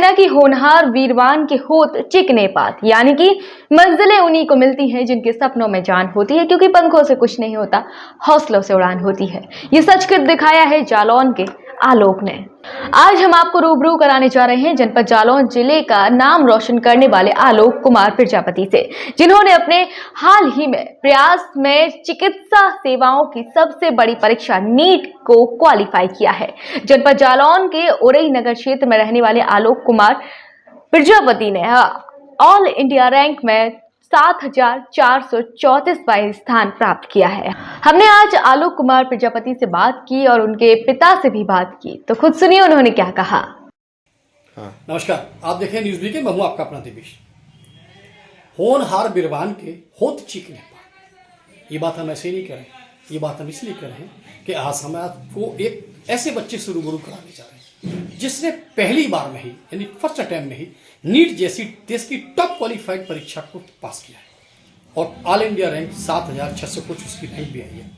ना कि होनहार वीरवान के होत चिकने पात, यानी कि मंजिलें उन्हीं को मिलती हैं जिनके सपनों में जान होती है, क्योंकि पंखों से कुछ नहीं होता, हौसलों से उड़ान होती है। ये सच कर दिखाया है जालौन के आलोक ने। आज हम आपको रूबरू कराने जा रहे हैं जनपद जालौन जिले का नाम रोशन करने वाले आलोक कुमार प्रजापति से, जिन्होंने अपने हाल ही में प्रयास में चिकित्सा सेवाओं की सबसे बड़ी परीक्षा नीट को क्वालिफाई किया है। जनपद जालौन के उरई नगर क्षेत्र में रहने वाले आलोक कुमार प्रजापति ने ऑल इंडिया रैंक में 7,434वां स्थान प्राप्त किया है। हमने आज आलोक कुमार प्रजापति से बात की और उनके पिता से भी बात की, तो खुद सुनिए उन्होंने क्या कहा। नमस्कार, आप देख रहे हैं न्यूज बीके, मैं हूं आपका अपना दिवेश। होनहार बिरबान के होत चीकने पात, ये बात हम ऐसे ही नहीं करें, ये बात हम इसलिए कर रहे हैं कि आज हम आपको एक ऐसे बच्चे से रूबरू कराने जा रहे हैं जिसने पहली बार में ही यानी फर्स्ट अटेम्प्ट में ही नीट जैसी देश की टॉप क्वालिफाइड परीक्षा को पास किया है और ऑल इंडिया रैंक 7,600 कुछ उसकी रैंक भी आई है।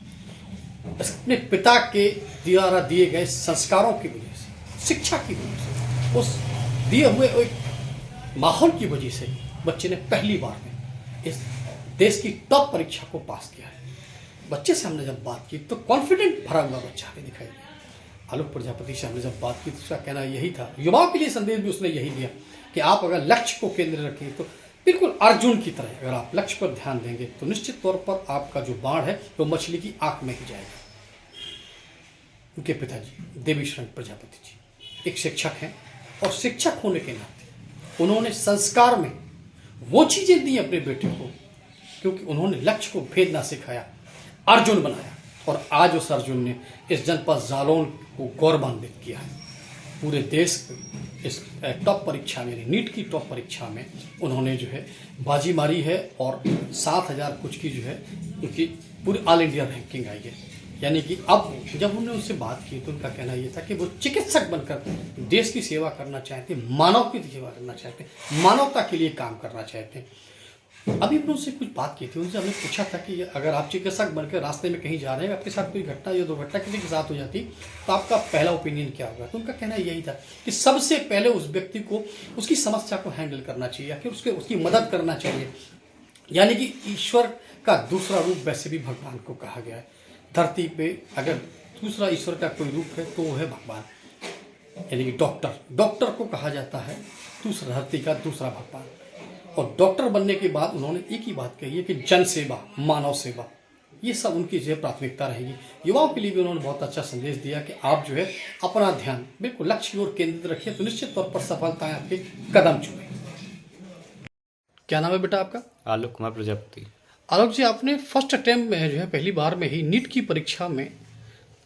अपने पिता के द्वारा दिए गए संस्कारों की वजह से, शिक्षा की वजह से, उस दिए हुए एक माहौल की वजह से बच्चे ने पहली बार में इस देश की टॉप परीक्षा को पास किया है। बच्चे से हमने जब बात की तो कॉन्फिडेंट भरा हुआ बच्चा हमें दिखाई दिया। आलोक प्रजापति से हमने जब बात की तो उसका कहना यही था, युवाओं के लिए संदेश भी उसने यही दिया कि आप अगर लक्ष्य को केंद्र रखें तो बिल्कुल अर्जुन की तरह अगर आप लक्ष्य पर ध्यान देंगे तो निश्चित तौर पर आपका जो बाण है वो मछली की आंख में ही जाएगा। उनके पिताजी देवीशरण प्रजापति जी एक शिक्षक हैं और शिक्षक होने के नाते उन्होंने संस्कार में वो चीजें दी अपने बेटे को, क्योंकि उन्होंने लक्ष्य को भेदना सिखाया, अर्जुन बनाया और आज उस अर्जुन ने इस जनपद जालौन को गौरवान्वित किया है। पूरे देश इस टॉप परीक्षा में, नीट की टॉप परीक्षा में उन्होंने जो है बाजी मारी है और 7,000 कुछ की जो है उनकी पूरी ऑल इंडिया रैंकिंग आई है। यानी कि अब जब हमने उनसे बात की तो उनका कहना ये था कि वो चिकित्सक बनकर देश की सेवा करना चाहते, मानव की सेवा करना चाहते, मानवता के लिए काम करना चाहते हैं। अभी हमने उनसे कुछ बात की थी, उनसे हमने पूछा था कि अगर आप चिकित्सक बनकर रास्ते में कहीं जा रहे हैं, आपके साथ कोई घटना या दुर्घटना किसी के साथ हो जाती तो आपका पहला ओपिनियन क्या होगा। तो उनका कहना यही था कि सबसे पहले उस व्यक्ति को उसकी समस्या को हैंडल करना चाहिए या फिर उसकी मदद करना चाहिए। यानी कि ईश्वर का दूसरा रूप वैसे भी भगवान को कहा गया है। धरती पे अगर दूसरा ईश्वर का कोई रूप है तो वो है भगवान, यानी कि डॉक्टर को कहा जाता है दूसरा धरती का दूसरा भगवान। और डॉक्टर बनने के बाद उन्होंने एक ही बात कही है कि जन सेवा, मानव सेवा, ये सब उनकी जो है प्राथमिकता रहेगी। युवाओं के लिए भी उन्होंने बहुत अच्छा संदेश दिया कि आप जो है अपना ध्यान बिल्कुल लक्ष्य की ओर केंद्रित रखिए तो निश्चित तौर पर सफलताएं आपके कदम चूमें। क्या नाम है बेटा आपका? आलोक कुमार प्रजापति। आलोक जी, आपने फर्स्ट अटेम्प्ट में जो है पहली बार में ही नीट की परीक्षा में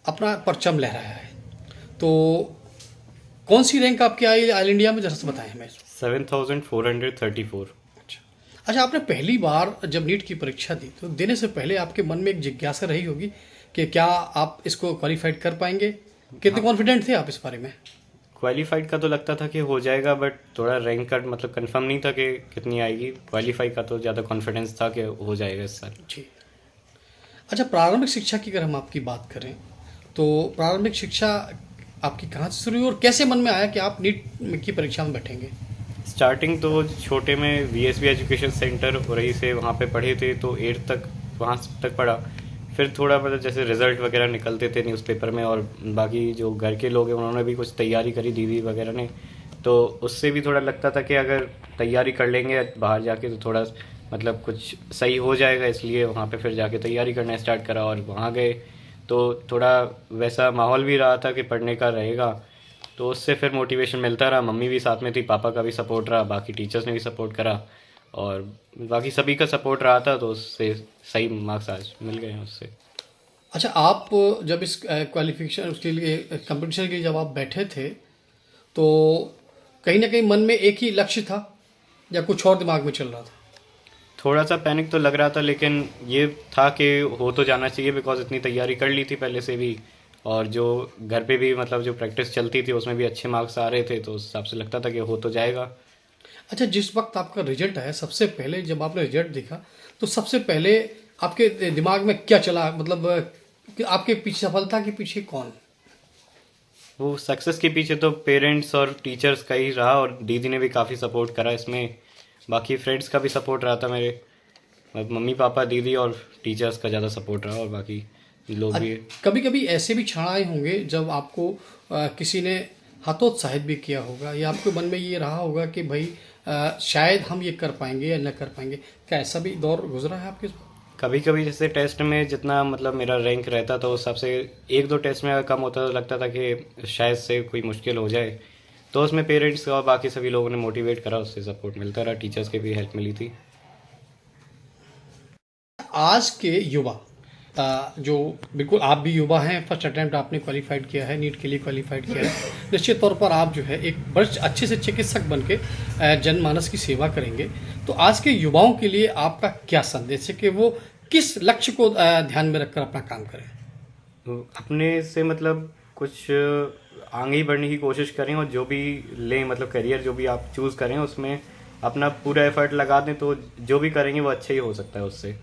अपना परचम लहराया है, तो कौन सी रैंक आपकी आई ऑल इंडिया में, जरा से बताएं हमें। 7,434। अच्छा, आपने पहली बार जब नीट की परीक्षा दी तो देने से पहले आपके मन में एक जिज्ञासा रही होगी कि क्या आप इसको क्वालिफाइड कर पाएंगे? कितने कॉन्फिडेंट थे आप इस बारे में? क्वालिफाइड का तो लगता था कि हो जाएगा, बट थोड़ा रैंक का मतलब कंफर्म नहीं था कि कितनी आएगी। क्वालिफाई का तो ज़्यादा कॉन्फिडेंस था कि हो जाएगा इस साल। जी। अच्छा, प्रारंभिक शिक्षा की अगर हम आपकी बात करें तो प्रारंभिक शिक्षा आपकी कहाँ से शुरू हुई और कैसे मन में आया कि आप नीट की परीक्षा में बैठेंगे? स्टार्टिंग तो छोटे में VSB एजुकेशन सेंटर उरई से वहाँ पे पढ़े थे, तो 8th तक वहाँ तक पढ़ा। फिर थोड़ा मतलब जैसे रिजल्ट वगैरह निकलते थे न्यूज़पेपर में और बाकी जो घर के लोग हैं उन्होंने भी कुछ तैयारी करी, दीदी वगैरह ने, तो उससे भी थोड़ा लगता था कि अगर तैयारी कर लेंगे बाहर जाके तो थोड़ा मतलब कुछ सही हो जाएगा, इसलिए वहाँ पे फिर जाके तैयारी करना स्टार्ट करा और वहाँ गए तो थोड़ा वैसा माहौल भी रहा था कि पढ़ने का रहेगा, तो उससे फिर मोटिवेशन मिलता रहा। मम्मी भी साथ में थी, पापा का भी सपोर्ट रहा, बाकी टीचर्स ने भी सपोर्ट करा और बाकी सभी का सपोर्ट रहा था, तो उससे सही मार्क्स आज मिल गए हैं उससे। अच्छा, आप जब इस क्वालिफिकेशन उसके लिए कंपटीशन के लिए जब आप बैठे थे तो कहीं ना कहीं मन में एक ही लक्ष्य था या कुछ और दिमाग में चल रहा था? थोड़ा सा पैनिक तो लग रहा था, लेकिन ये था कि हो तो जाना चाहिए, बिकॉज इतनी तैयारी कर ली थी पहले से भी और जो घर पे भी मतलब जो प्रैक्टिस चलती थी उसमें भी अच्छे मार्क्स आ रहे थे, तो उस हिसाब से लगता था कि हो तो जाएगा। अच्छा, जिस वक्त आपका रिजल्ट आया, सबसे पहले जब आपने रिजल्ट देखा तो सबसे पहले आपके दिमाग में क्या चला, मतलब कि आपके पीछे सफलता के पीछे कौन? वो सक्सेस के पीछे तो पेरेंट्स और टीचर्स का ही रहा, और दीदी ने भी काफ़ी सपोर्ट करा इसमें। बाकी फ्रेंड्स का भी सपोर्ट रहा था मेरे, मम्मी पापा दीदी और टीचर्स का ज़्यादा सपोर्ट रहा, और बाकी लोग भी। कभी कभी ऐसे भी क्षण आए होंगे जब आपको किसी ने हतोत्साहित भी किया होगा, या आपके मन में ये रहा होगा कि भाई शायद हम ये कर पाएंगे या न कर पाएंगे, क्या ऐसा भी दौर गुजरा है आपके? कभी कभी जैसे टेस्ट में जितना मतलब मेरा रैंक रहता था उस हिसाब से 1-2 टेस्ट में अगर कम होता तो लगता था कि शायद से कोई मुश्किल हो जाए, तो उसमें पेरेंट्स और बाकी सभी लोगों ने मोटिवेट करा, उससे सपोर्ट मिलता रहा, टीचर्स की भी हेल्प मिली थी। आज के युवा जो बिल्कुल, आप भी युवा हैं, फर्स्ट अटेम्प्ट आपने क्वालिफाइड किया है, नीट के लिए क्वालिफाइड किया है, निश्चित तौर पर आप जो है एक बड़े अच्छे से चिकित्सक बन के जनमानस की सेवा करेंगे। तो आज के युवाओं के लिए आपका क्या संदेश है कि वो किस लक्ष्य को ध्यान में रखकर अपना काम करें? अपने से मतलब कुछ आगे ही बढ़ने की कोशिश करें, और जो भी लें मतलब करियर जो भी आप चूज़ करें उसमें अपना पूरा एफर्ट लगा दें, तो जो भी करेंगे वो अच्छा ही हो सकता है उससे।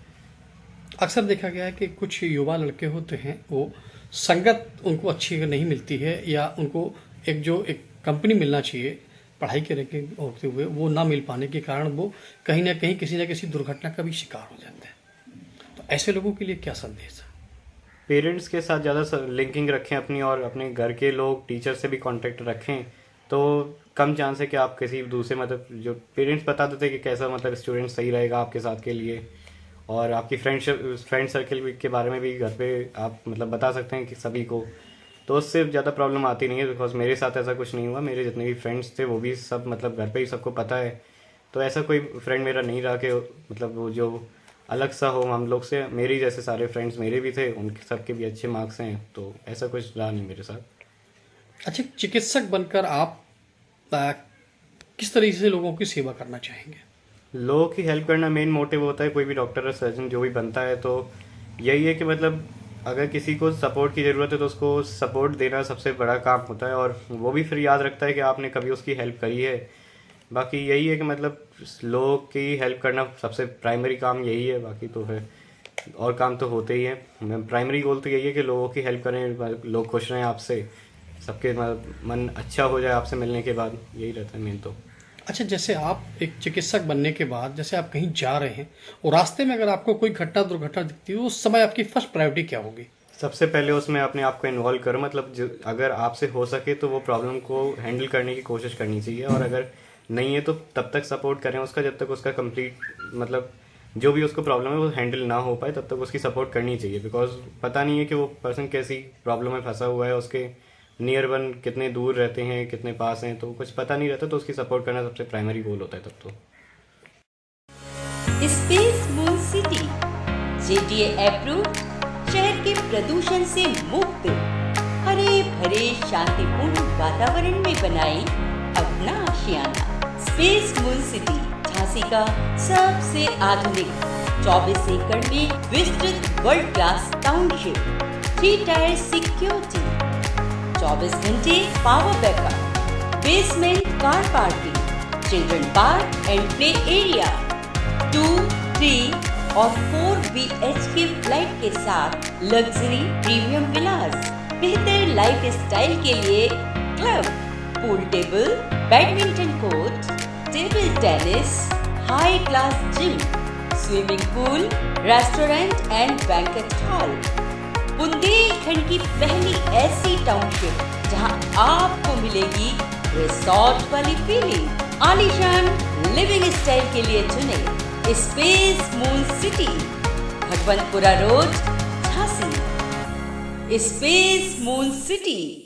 अक्सर देखा गया है कि कुछ युवा लड़के होते हैं, वो संगत उनको अच्छी नहीं मिलती है, या उनको एक कंपनी मिलना चाहिए पढ़ाई के रैंकिंग होते हुए, वो ना मिल पाने के कारण वो कहीं ना कहीं किसी न किसी दुर्घटना का भी शिकार हो जाते हैं। तो ऐसे लोगों के लिए क्या संदेश है? पेरेंट्स के साथ ज़्यादा लिंकिंग रखें अपनी, और अपने घर के लोग टीचर से भी कांटेक्ट रखें, तो कम चांस है कि आप किसी दूसरे मतलब जो पेरेंट्स बता देते कि कैसा मतलब स्टूडेंट सही रहेगा आपके साथ के लिए, और आपकी फ्रेंड सर्कल के बारे में भी घर पे आप मतलब बता सकते हैं कि सभी को, तो उससे ज़्यादा प्रॉब्लम आती नहीं है। बिकॉज मेरे साथ ऐसा कुछ नहीं हुआ, मेरे जितने भी फ्रेंड्स थे वो भी सब मतलब घर पे ही सबको पता है, तो ऐसा कोई फ्रेंड मेरा नहीं रहा कि मतलब वो जो अलग सा हो हम लोग से। मेरे जैसे सारे फ्रेंड्स मेरे भी थे, उनके सबके भी अच्छे मार्क्स हैं, तो ऐसा कुछ रहा नहीं मेरे साथ। अच्छा, चिकित्सक बनकर आप किस तरीके से लोगों की सेवा करना चाहेंगे? लोगों की हेल्प करना मेन मोटिव होता है, कोई भी डॉक्टर या सर्जन जो भी बनता है, तो यही है कि मतलब अगर किसी को सपोर्ट की ज़रूरत है तो उसको सपोर्ट देना सबसे बड़ा काम होता है, और वो भी फिर याद रखता है कि आपने कभी उसकी हेल्प करी है। बाकी यही है कि मतलब लोगों की हेल्प करना सबसे प्राइमरी काम यही है, बाकी तो फिर और काम तो होते ही हैं। प्राइमरी गोल तो यही है कि लोगों की हेल्प करें, लोग खुश रहें आपसे, सबके मन अच्छा हो जाए आपसे मिलने के बाद, यही रहता है मेन तो। अच्छा, जैसे आप एक चिकित्सक बनने के बाद जैसे आप कहीं जा रहे हैं और रास्ते में अगर आपको कोई दुर्घटना दिखती है, उस समय आपकी फर्स्ट प्रायोरिटी क्या होगी? सबसे पहले उसमें अपने आप को इन्वॉल्व करो, मतलब अगर आपसे हो सके तो वो प्रॉब्लम को हैंडल करने की कोशिश करनी चाहिए, और अगर नहीं है तो तब तक सपोर्ट करें उसका जब तक उसका कंप्लीट मतलब जो भी उसको प्रॉब्लम है वो हैंडल ना हो पाए, तब तक उसकी सपोर्ट करनी चाहिए। बिकॉज पता नहीं है कि वो पर्सन कैसी प्रॉब्लम में फंसा हुआ है, उसके नियर वन कितने दूर रहते हैं, कितने पास हैं, तो कुछ पता नहीं रहता, तो उसकी सपोर्ट करना सबसे प्राइमरी गोल होता है तब तो। Space moon city JTA approve, शहर के प्रदूषण से मुक्त, हरे भरे शांतिपूर्ण वातावरण में बनाई अपना आशियाना। स्पेस मून सिटी झांसी का सबसे आधुनिक 24 एकड़ में विस्तृत world class township, 3 tyre security, 24 घंटे power backup, basement car parking, children park and play area, 2, 3 और 4 BHK फ्लाइट के साथ लग्जरी प्रीमियम विलास, बेहतर लाइफ स्टाइल के लिए club, pool table, badminton court, table tennis, high class gym, swimming pool, restaurant and banquet hall. Bundelkhand की पहली ऐसी township जहां आपको मिलेगी रिसोर्ट वाली फीलिंग। आलीशान लिविंग स्टाइल के लिए चुने space moon city, Bhagwantpura road, Jhansi. Space moon city.